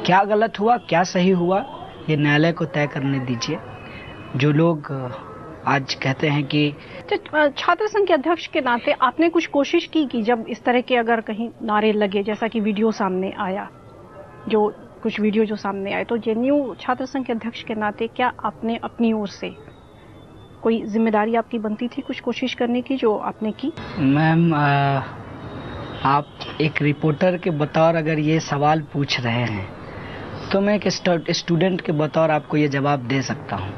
क्या गलत हुआ, क्या सही हुआ, ये न्यायालय को तय करने दीजिए। जो लोग आज कहते हैं कि छात्र संघ के अध्यक्ष के नाते आपने कुछ कोशिश की कि जब इस तरह के अगर कहीं नारे लगे, जैसा कि वीडियो सामने आया, जो कुछ वीडियो जो सामने आए, तो जेएनयू छात्र संघ के अध्यक्ष के नाते क्या आपने अपनी ओर से कोई जिम्मेदारी आपकी बनती थी कुछ कोशिश करने की जो आपने की? मैम, आप एक रिपोर्टर के बतौर अगर ये सवाल पूछ रहे हैं तो मैं एक स्टूडेंट के बतौर आपको ये जवाब दे सकता हूँ,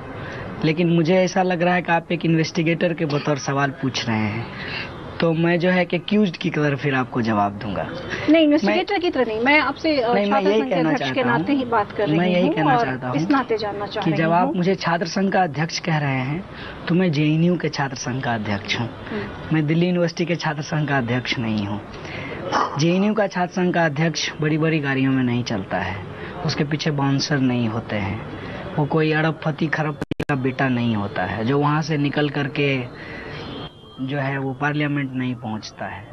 लेकिन मुझे ऐसा लग रहा है कि आप एक इन्वेस्टिगेटर के बतौर सवाल पूछ रहे हैं, तो मैं जो है कि एक्यूज्ड की तरह फिर आपको जवाब दूंगा। नहीं, इन्वेस्टिगेटर की तरह नहीं, मैं आपसे छात्र संघ के अध्यक्ष के नाते ही बात कर रही हूँ। मैं यही कहना चाहता हूँ, इस नाते जानना चाह रही हूँ कि जब आप मुझे छात्र संघ का अध्यक्ष कह रहे हैं तो मैं जेएनयू के छात्र संघ का अध्यक्ष हूँ, मैं दिल्ली यूनिवर्सिटी के छात्र संघ का अध्यक्ष नहीं हूँ। जेएनयू का छात्र संघ का अध्यक्ष बड़ी बड़ी गाड़ियों में नहीं चलता है, उसके पीछे बाउंसर नहीं होते हैं, वो कोई अरबपति खरबपति का बेटा नहीं होता है जो वहाँ से निकल करके जो है वो पार्लियामेंट नहीं पहुँचता है,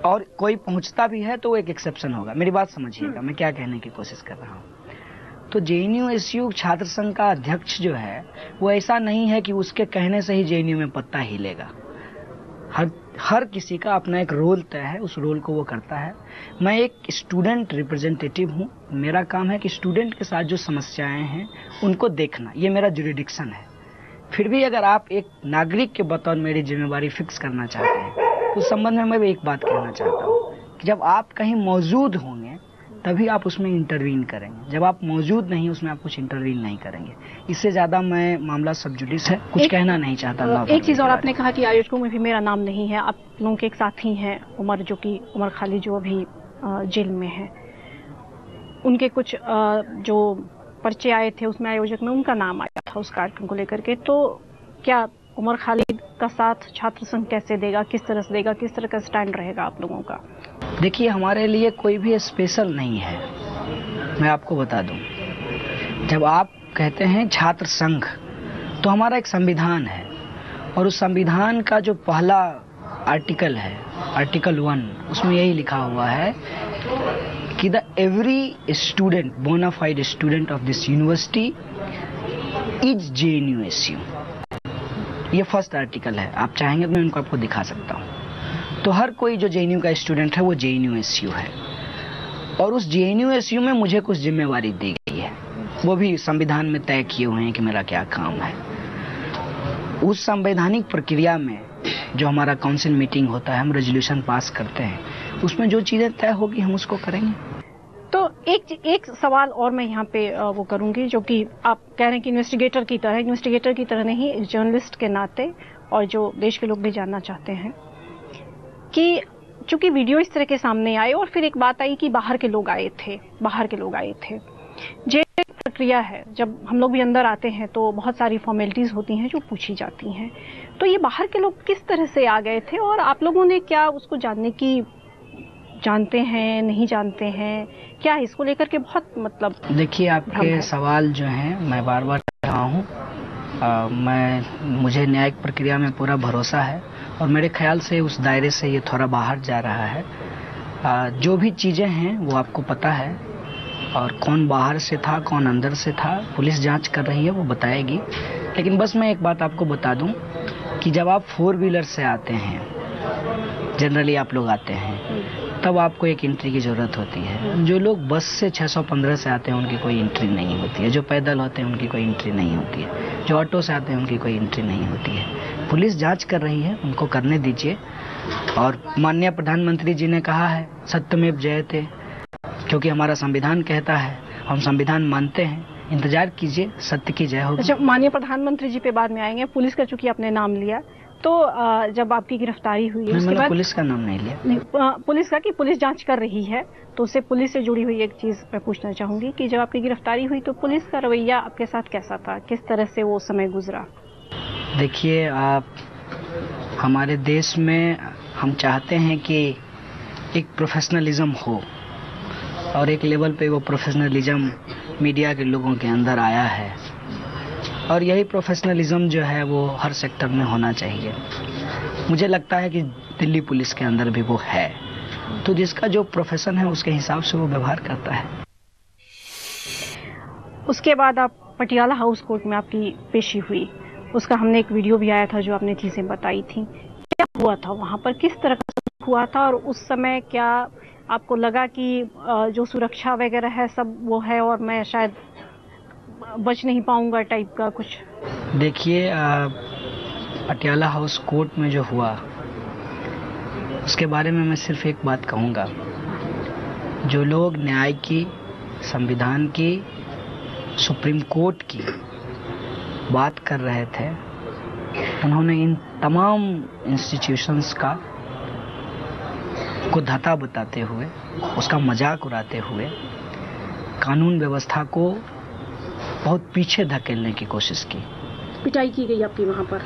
और कोई पहुँचता भी है तो वो एक एक्सेप्शन होगा। मेरी बात समझिएगा मैं क्या कहने की कोशिश कर रहा हूँ। तो जेएनयू एसयू छात्र संघ का अध्यक्ष जो है वो ऐसा नहीं है कि उसके कहने से ही जेएनयू में पत्ता हिलेगा। हर किसी का अपना एक रोल तय है, उस रोल को वो करता है। मैं एक स्टूडेंट रिप्रेजेंटेटिव हूँ, मेरा काम है कि स्टूडेंट के साथ जो समस्याएं हैं उनको देखना, ये मेरा जुरिडिक्शन है। फिर भी अगर आप एक नागरिक के बतौर मेरी जिम्मेवारी फिक्स करना चाहते हैं तो उस संबंध में मैं भी एक बात कहना चाहता हूँ कि जब आप कहीं मौजूद होंगे तभी आप उसमें इंटरवीन करेंगे, जब आप मौजूद नहीं उसमें आप कुछ इंटरवीन नहीं करेंगे। इससे ज्यादा मैं मामला सब जुडिस है, कुछ कहना नहीं चाहता। एक चीज और, आपने कहा कि आयोजकों में भी मेरा नाम नहीं है, आप लोगों के एक साथी हैं उमर, जो कि उमर खालिद, जो अभी जेल में है, उनके कुछ जो पर्चे आए थे उसमें आयोजक में उनका नाम आया था उस कार्यक्रम को लेकर के, तो क्या उमर खालिद का साथ छात्र संघ कैसे देगा, किस तरह से देगा, किस तरह का स्टैंड रहेगा आप लोगों का? देखिए, हमारे लिए कोई भी स्पेशल नहीं है, मैं आपको बता दूं। जब आप कहते हैं छात्र संघ तो हमारा एक संविधान है, और उस संविधान का जो पहला आर्टिकल है, आर्टिकल 1, उसमें यही लिखा हुआ है कि the every student bonafide student of this university is JNUSU. ये फर्स्ट आर्टिकल है, आप चाहेंगे तो मैं उनको आपको दिखा सकता हूँ। तो हर कोई जो जेएनयू का स्टूडेंट है वो जेएनयूएसयू है, और उस जेएनयूएसयू में मुझे कुछ जिम्मेवारी दी गई है, वो भी संविधान में तय किए हुए हैं कि मेरा क्या काम है। उस संवैधानिक प्रक्रिया में जो हमारा काउंसिल मीटिंग होता है, हम रेजोल्यूशन पास करते हैं, उसमें जो चीजें तय होगी हम उसको करेंगे। तो एक सवाल और मैं यहाँ पे वो करूंगी, जो कि आप कह रहे हैं कि इन्वेस्टिगेटर की तरह नहीं, जर्नलिस्ट के नाते, और जो देश के लोग भी जानना चाहते हैं कि चूंकि वीडियो इस तरह के सामने आए और फिर एक बात आई कि बाहर के लोग आए थे, जेल प्रक्रिया है, जब हम लोग भी अंदर आते हैं तो बहुत सारी फॉर्मेलिटीज होती हैं जो पूछी जाती हैं, तो ये बाहर के लोग किस तरह से आ गए थे और आप लोगों ने क्या उसको जानते हैं, नहीं जानते हैं क्या, इसको लेकर के बहुत मतलब। देखिए, आपके सवाल जो हैं मैं बार बार कह रहा हूँ, मुझे न्यायिक प्रक्रिया में पूरा भरोसा है, और मेरे ख्याल से उस दायरे से ये थोड़ा बाहर जा रहा है। जो भी चीजें हैं वो आपको पता है, और कौन बाहर से था कौन अंदर से था पुलिस जांच कर रही है, वो बताएगी। लेकिन बस मैं एक बात आपको बता दूं कि जब आप 4 व्हीलर से आते हैं, जनरली आप लोग आते हैं, तब आपको एक एंट्री की जरूरत होती है। जो लोग बस से 615 से आते हैं उनकी कोई एंट्री नहीं होती है, जो पैदल होते हैं उनकी कोई एंट्री नहीं होती है, जो ऑटो से आते हैं उनकी कोई एंट्री नहीं होती है। पुलिस जांच कर रही है, उनको करने दीजिए। और माननीय प्रधानमंत्री जी ने कहा है सत्यमेव जयते, क्योंकि हमारा संविधान कहता है, हम संविधान मानते हैं, इंतजार कीजिए, सत्य की जय होगी। अच्छा, माननीय प्रधानमंत्री जी पे बाद में आएंगे। पुलिस का चूंकि आपने नाम लिया, तो जब आपकी गिरफ्तारी हुई है उसके बाद पुलिस का नाम नहीं लिया, नहीं, पुलिस का कि पुलिस जांच कर रही है, तो उससे पुलिस से जुड़ी हुई एक चीज मैं पूछना चाहूंगी कि जब आपकी गिरफ्तारी हुई तो पुलिस का रवैया आपके साथ कैसा था, किस तरह से वो समय गुजरा? देखिए, हमारे देश में हम चाहते हैं कि एक प्रोफेशनलिज्म हो, और एक लेवल पे वो प्रोफेशनलिज्म मीडिया के लोगों के अंदर आया है, और यही प्रोफेशनलिज्म जो है वो हर सेक्टर में होना चाहिए। मुझे लगता है कि दिल्ली पुलिस के अंदर भी वो है, तो जिसका जो प्रोफेशन है उसके हिसाब से वो व्यवहार करता है। उसके बाद आप पटियाला हाउस कोर्ट में आपकी पेशी हुई, उसका हमने एक वीडियो भी आया था जो आपने चीजें बताई थी। क्या हुआ था वहां पर, किस तरह का हुआ था, और उस समय क्या आपको लगा कि जो सुरक्षा वगैरह है सब वो है और मैं शायद बच नहीं पाऊंगा टाइप का कुछ? देखिए, पटियाला हाउस कोर्ट में जो हुआ उसके बारे में मैं सिर्फ एक बात कहूँगा। जो लोग न्याय की, संविधान की, सुप्रीम कोर्ट की बात कर रहे थे, उन्होंने इन तमाम इंस्टीट्यूशंस को धता बताते हुए, उसका मजाक उड़ाते हुए कानून व्यवस्था को बहुत पीछे धकेलने की कोशिश की। पिटाई की गई आपकी वहां पर?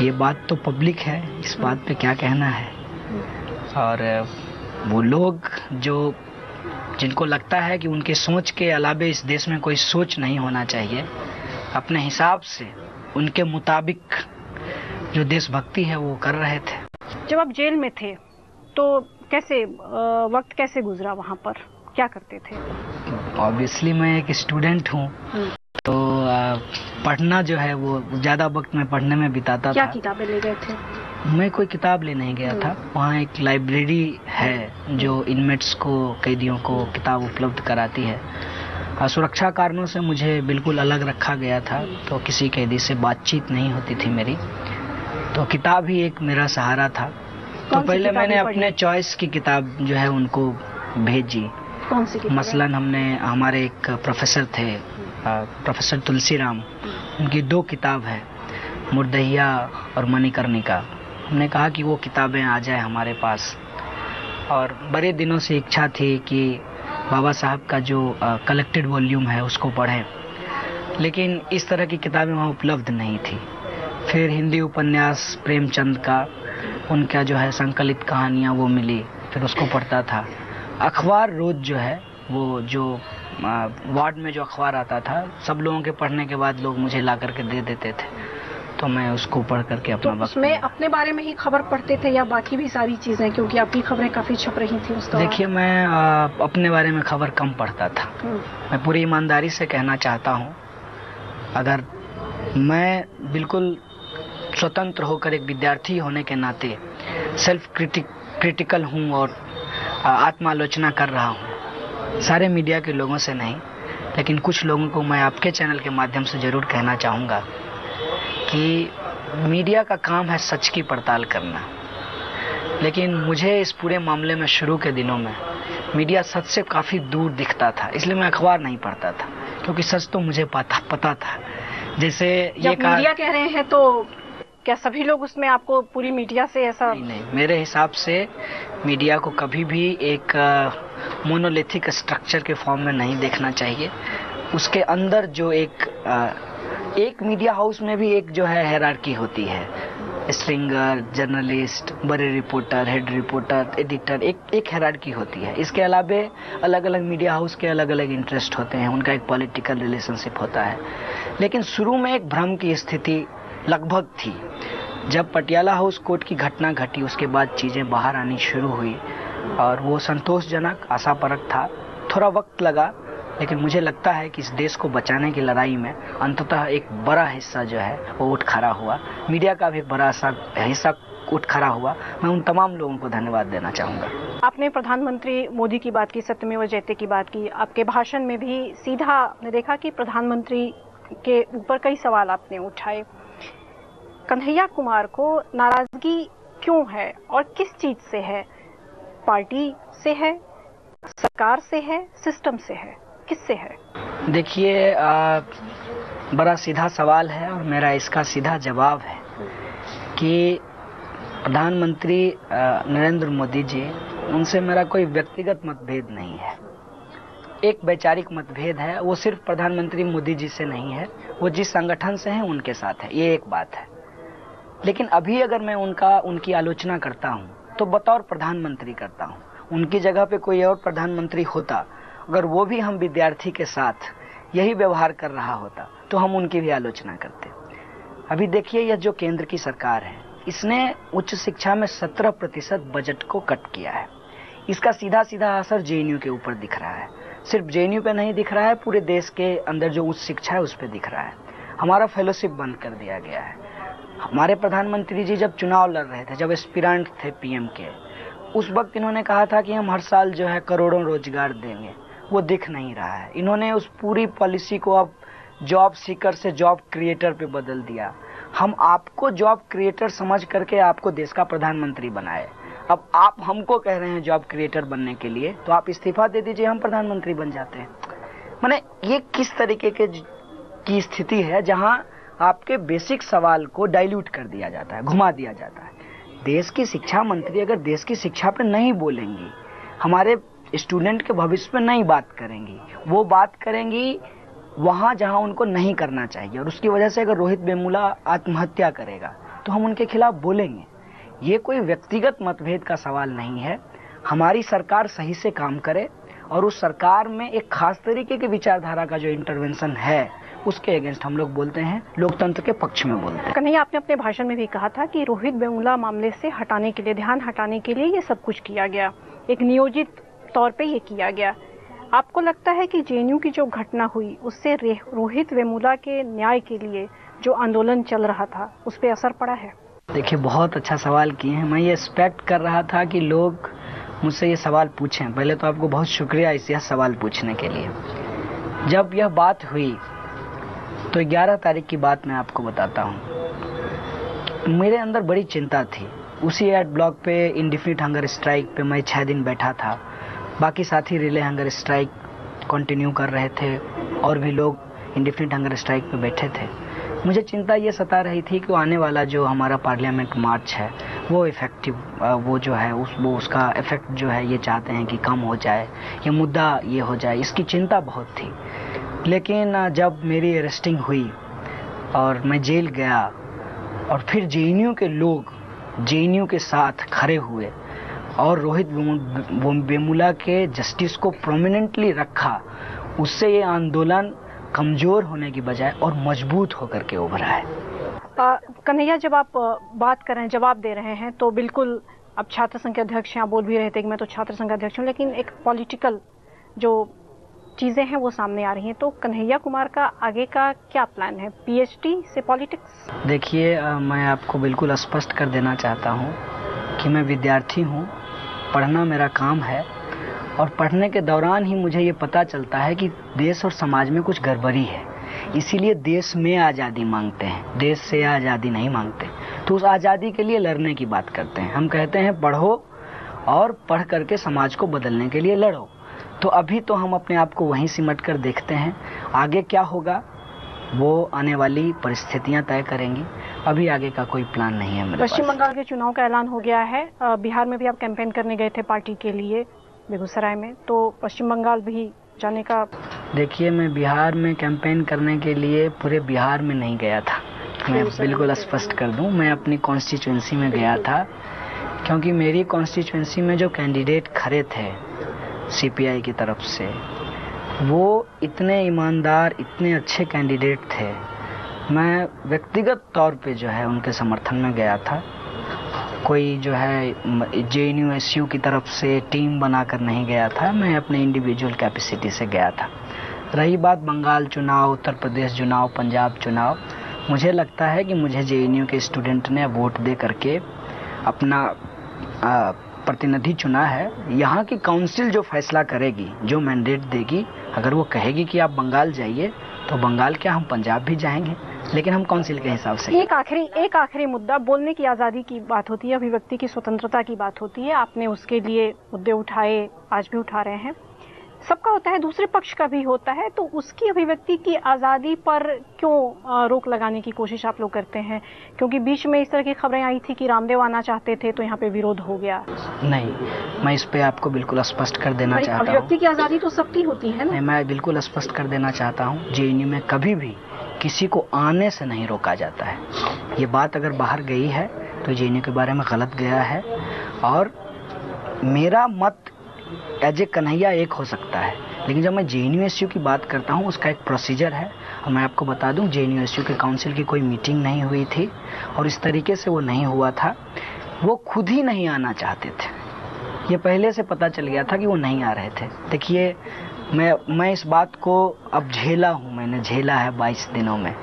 ये बात तो पब्लिक है, इस बात पे क्या कहना है। और वो लोग जिनको लगता है कि उनके सोच के अलावे इस देश में कोई सोच नहीं होना चाहिए, अपने हिसाब से उनके मुताबिक जो देशभक्ति है वो कर रहे थे। जब आप जेल में थे तो कैसे वक्त कैसे गुजरा वहां पर, क्या करते थे? ऑब्वियसली मैं एक स्टूडेंट हूँ, तो पढ़ना जो है वो ज्यादा वक्त में पढ़ने में बिताता था। क्या किताबें ले गए थे? मैं कोई किताब ले नहीं गया था। वहाँ एक लाइब्रेरी है जो इनमेट्स को, कैदियों को किताब उपलब्ध कराती है। सुरक्षा कारणों से मुझे बिल्कुल अलग रखा गया था, तो किसी कैदी से बातचीत नहीं होती थी मेरी, तो किताब ही एक मेरा सहारा था। तो पहले मैंने अपने चॉइस की किताब जो है उनको भेजी। कौन सी किताब? मसलन हमारे एक प्रोफेसर थे, प्रोफेसर तुलसीराम, उनकी 2 किताब है, मुर्दहिया और मणिकर्णिका। हमने कहा कि वो किताबें आ जाए हमारे पास, और बड़े दिनों से इच्छा थी कि बाबा साहब का जो कलेक्टेड वॉल्यूम है उसको पढ़ें, लेकिन इस तरह की किताबें वहाँ उपलब्ध नहीं थी। फिर हिंदी उपन्यास प्रेमचंद का, उनका जो है संकलित कहानियाँ वो मिली, फिर उसको पढ़ता था। अखबार रोज जो है, वो जो वार्ड में जो अखबार आता था, सब लोगों के पढ़ने के बाद लोग मुझे ला करके दे देते थे, तो मैं उसको पढ़ करके अपना वक्त। उसमें अपने बारे में ही खबर पढ़ते थे या बाकी भी सारी चीजें, क्योंकि आपकी खबरें काफी छप रही थी उस दौरान? देखिए, मैं अपने बारे में खबर कम पढ़ता था। मैं पूरी ईमानदारी से कहना चाहता हूँ, अगर मैं बिल्कुल स्वतंत्र होकर एक विद्यार्थी होने के नाते सेल्फ क्रिटिकल हूँ और आत्मालोचना कर रहा हूँ, सारे मीडिया के लोगों से नहीं, लेकिन कुछ लोगों को मैं आपके चैनल के माध्यम से जरूर कहना चाहूँगा कि मीडिया का काम है सच की पड़ताल करना, लेकिन मुझे इस पूरे मामले में शुरू के दिनों में मीडिया सच से काफ़ी दूर दिखता था, इसलिए मैं अखबार नहीं पढ़ता था, क्योंकि सच तो मुझे पता था। जैसे ये मीडिया कह रहे हैं तो क्या सभी लोग उसमें आपको पूरी मीडिया से ऐसा? नहीं, मेरे हिसाब से मीडिया को कभी भी एक मोनोलिथिक स्ट्रक्चर के फॉर्म में नहीं देखना चाहिए। उसके अंदर जो एक मीडिया हाउस में भी एक जो है हायरार्की होती है, स्ट्रिंगर, जर्नलिस्ट, बड़े रिपोर्टर, हेड रिपोर्टर, एडिटर, एक हायरार्की होती है। इसके अलावा अलग अलग मीडिया हाउस के अलग अलग इंटरेस्ट होते हैं, उनका एक पॉलिटिकल रिलेशनशिप होता है। लेकिन शुरू में एक भ्रम की स्थिति लगभग थी। जब पटियाला हाउस कोर्ट की घटना घटी, उसके बाद चीज़ें बाहर आनी शुरू हुई और वो संतोषजनक, आशापरक था। थोड़ा वक्त लगा, लेकिन मुझे लगता है कि इस देश को बचाने की लड़ाई में अंततः एक बड़ा हिस्सा जो है वो उठ खड़ा हुआ। मीडिया का भी एक बड़ा हिस्सा उठ खड़ा हुआ। मैं उन तमाम लोगों को धन्यवाद देना चाहूँगा। आपने प्रधानमंत्री मोदी की बात की, सत्यमेव जयते की बात की। आपके भाषण में भी सीधा आपने देखा कि प्रधानमंत्री के ऊपर कई सवाल आपने उठाए। कन्हैया कुमार को नाराजगी क्यों है और किस चीज से है? पार्टी से है, सरकार से है, सिस्टम से है, किससे है? देखिए, बड़ा सीधा सवाल है और मेरा इसका सीधा जवाब है कि प्रधानमंत्री नरेंद्र मोदी जी, उनसे मेरा कोई व्यक्तिगत मतभेद नहीं है। एक वैचारिक मतभेद है, वो सिर्फ प्रधानमंत्री मोदी जी से नहीं है, वो जिस संगठन से हैं उनके साथ है, ये एक बात है। लेकिन अभी अगर मैं उनकी आलोचना करता हूं तो बतौर प्रधानमंत्री करता हूं। उनकी जगह पे कोई और प्रधानमंत्री होता, अगर वो भी हम विद्यार्थी के साथ यही व्यवहार कर रहा होता तो हम उनकी भी आलोचना करते। अभी देखिए, यह जो केंद्र की सरकार है, इसने उच्च शिक्षा में 17% बजट को कट किया है। इसका सीधा सीधा असर जेएनयू के ऊपर दिख रहा है। सिर्फ जेएनयू पे नहीं दिख रहा है, पूरे देश के अंदर जो उच्च शिक्षा है उस पर दिख रहा है। हमारा फेलोशिप बंद कर दिया गया है। हमारे प्रधानमंत्री जी जब चुनाव लड़ रहे थे, जब एस्पिरेंट थे पीएम के, उस वक्त इन्होंने कहा था कि हम हर साल जो है करोड़ों रोजगार देंगे। वो दिख नहीं रहा है। इन्होंने उस पूरी पॉलिसी को अब जॉब सीकर से जॉब क्रिएटर पे बदल दिया। हम आपको जॉब क्रिएटर समझ करके आपको देश का प्रधानमंत्री बनाए, अब आप हमको कह रहे हैं जॉब क्रिएटर बनने के लिए, तो आप इस्तीफा दे दीजिए, हम प्रधानमंत्री बन जाते हैं। माने ये किस तरीके की स्थिति है जहां आपके बेसिक सवाल को डाइल्यूट कर दिया जाता है, घुमा दिया जाता है। देश की शिक्षा मंत्री अगर देश की शिक्षा पे नहीं बोलेंगी, हमारे स्टूडेंट के भविष्य पे नहीं बात करेंगी, वो बात करेंगी वहां जहां उनको नहीं करना चाहिए, और उसकी वजह से अगर रोहित वेमुला आत्महत्या करेगा तो हम उनके खिलाफ बोलेंगे। ये कोई व्यक्तिगत मतभेद का सवाल नहीं है। हमारी सरकार सही से काम करे और उस सरकार में एक खास तरीके की विचारधारा का जो इंटरवेंशन है उसके अगेंस्ट हम लोग बोलते हैं, लोकतंत्र के पक्ष में बोलते हैं। कन्हैया, आपने अपने भाषण में भी कहा था कि रोहित वेमुला मामले से हटाने के लिए, ध्यान हटाने के लिए ये सब कुछ किया गया, एक नियोजित तौर पे ये किया गया। आपको लगता है कि जेएनयू की जो घटना हुई उससे रोहित वेमुला के न्याय के लिए जो आंदोलन चल रहा था उस पर असर पड़ा है? देखिए, बहुत अच्छा सवाल किए हैं। मैं ये एक्सपेक्ट कर रहा था कि लोग मुझसे ये सवाल पूछें। पहले तो आपको बहुत शुक्रिया यह सवाल पूछने के लिए। जब यह बात हुई तो 11 तारीख की बात मैं आपको बताता हूँ। मेरे अंदर बड़ी चिंता थी। उसी एड ब्लॉक पे इंडेफिनिट हंगर स्ट्राइक पे मैं 6 दिन बैठा था। बाकी साथी रिले हंगर स्ट्राइक कंटिन्यू कर रहे थे और भी लोग इंडेफिनिट हंगर स्ट्राइक पे बैठे थे। मुझे चिंता ये सता रही थी कि आने वाला जो हमारा पार्लियामेंट मार्च है वो इफेक्टिव, वो जो है उसका इफेक्ट जो है ये चाहते हैं कि कम हो जाए, ये मुद्दा ये हो जाए, इसकी चिंता बहुत थी। लेकिन जब मेरी अरेस्टिंग हुई और मैं जेल गया और फिर जेएनयू के लोग जेएनयू के साथ खड़े हुए और रोहित वेमुला के जस्टिस को प्रोमिनेंटली रखा, उससे ये आंदोलन कमजोर होने की बजाय और मजबूत होकर के उभरा है। कन्हैया, जब आप बात कर रहे हैं, जवाब दे रहे हैं, तो बिल्कुल अब छात्र संघ के अध्यक्ष हैं, आप बोल भी रहे थे कि मैं तो छात्र संघ अध्यक्ष हूँ, लेकिन एक पॉलिटिकल जो चीजें हैं वो सामने आ रही हैं। तो कन्हैया कुमार का आगे का क्या प्लान है, पीएचडी से पॉलिटिक्स? देखिए, मैं आपको बिल्कुल स्पष्ट कर देना चाहता हूँ कि मैं विद्यार्थी हूँ, पढ़ना मेरा काम है, और पढ़ने के दौरान ही मुझे ये पता चलता है कि देश और समाज में कुछ गड़बड़ी है। इसीलिए देश में आज़ादी मांगते हैं, देश से आज़ादी नहीं मांगते। तो उस आज़ादी के लिए लड़ने की बात करते हैं। हम कहते हैं पढ़ो और पढ़ करके समाज को बदलने के लिए लड़ो। तो अभी तो हम अपने आप को वहीं सिमट कर देखते हैं, आगे क्या होगा वो आने वाली परिस्थितियां तय करेंगी। अभी आगे का कोई प्लान नहीं है मेरे पास। पश्चिम बंगाल के चुनाव का ऐलान हो गया है, बिहार में भी आप कैंपेन करने गए थे पार्टी के लिए बेगूसराय में, तो पश्चिम बंगाल भी जाने का? देखिए, मैं बिहार में कैंपेन करने के लिए पूरे बिहार में नहीं गया था, मैं बिल्कुल स्पष्ट कर दूं। मैं अपनी कॉन्स्टिट्यूएंसी में गया था, क्योंकि मेरी कॉन्स्टिट्यूएंसी में जो कैंडिडेट खड़े थे सीपीआई की तरफ से, वो इतने ईमानदार, इतने अच्छे कैंडिडेट थे। मैं व्यक्तिगत तौर पे जो है उनके समर्थन में गया था। कोई जो है जेएनयू एसयू की तरफ से टीम बनाकर नहीं गया था, मैं अपने इंडिविजुअल कैपेसिटी से गया था। रही बात बंगाल चुनाव, उत्तर प्रदेश चुनाव, पंजाब चुनाव, मुझे लगता है कि मुझे जेएनयू के स्टूडेंट ने वोट दे करके अपना प्रतिनिधि चुना है। यहाँ की काउंसिल जो फैसला करेगी, जो मैंडेट देगी, अगर वो कहेगी कि आप बंगाल जाइए तो बंगाल क्या, हम पंजाब भी जाएंगे, लेकिन हम काउंसिल के हिसाब से। एक आखिरी मुद्दा, बोलने की आजादी की बात होती है, अभिव्यक्ति की स्वतंत्रता की बात होती है। आपने उसके लिए मुद्दे उठाए, आज भी उठा रहे हैं। सबका होता है, दूसरे पक्ष का भी होता है, तो उसकी अभिव्यक्ति की आजादी पर क्यों रोक लगाने की कोशिश आप लोग करते हैं? क्योंकि बीच में इस तरह की खबरें आई थी कि रामदेव आना चाहते थे तो यहाँ पे विरोध हो गया। नहीं, मैं इस पे आपको बिल्कुल स्पष्ट कर देना चाहता हूँ। अभिव्यक्ति की आजादी तो सबकी होती है ना। मैं बिल्कुल स्पष्ट कर देना चाहता हूँ, जेएनयू में कभी भी किसी को आने से नहीं रोका जाता है। ये बात अगर बाहर गई है तो जेएनयू के बारे में गलत गया है, और मेरा मत एज ए कन्हैया एक हो सकता है, लेकिन जब मैं जेएनयू एसयू की बात करता हूँ उसका एक प्रोसीजर है। और मैं आपको बता दूं, जेएनयू एसयू के काउंसिल की कोई मीटिंग नहीं हुई थी, और इस तरीके से वो नहीं हुआ था। वो खुद ही नहीं आना चाहते थे, ये पहले से पता चल गया था कि वो नहीं आ रहे थे। देखिए, मैं इस बात को अब झेला हूँ, मैंने झेला है 22 दिनों में,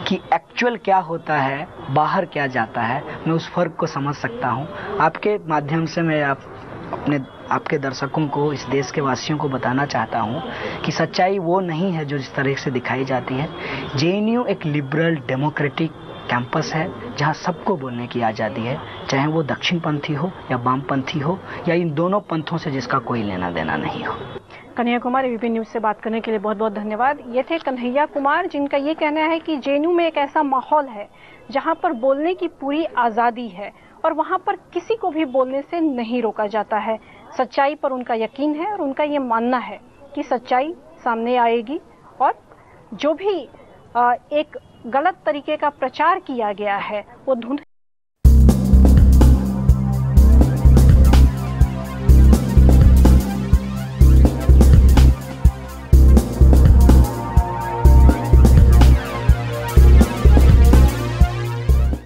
कि एक्चुअल क्या होता है, बाहर क्या जाता है, मैं उस फर्क को समझ सकता हूँ। आपके माध्यम से मैं आपके दर्शकों को, इस देश के वासियों को बताना चाहता हूँ कि सच्चाई वो नहीं है जो जिस तरह से दिखाई जाती है। जेएनयू एक लिबरल डेमोक्रेटिक कैंपस है जहां सबको बोलने की आज़ादी है, चाहे वो दक्षिणपंथी हो या वामपंथी हो या इन दोनों पंथों से जिसका कोई लेना देना नहीं हो। कन्हैया कुमार, एबीपी न्यूज से बात करने के लिए बहुत बहुत धन्यवाद। ये थे कन्हैया कुमार, जिनका ये कहना है कि जेएनयू में एक ऐसा माहौल है जहां पर बोलने की पूरी आज़ादी है और वहां पर किसी को भी बोलने से नहीं रोका जाता है। सच्चाई पर उनका यकीन है और उनका ये मानना है कि सच्चाई सामने आएगी और जो भी एक गलत तरीके का प्रचार किया गया है वो धुंध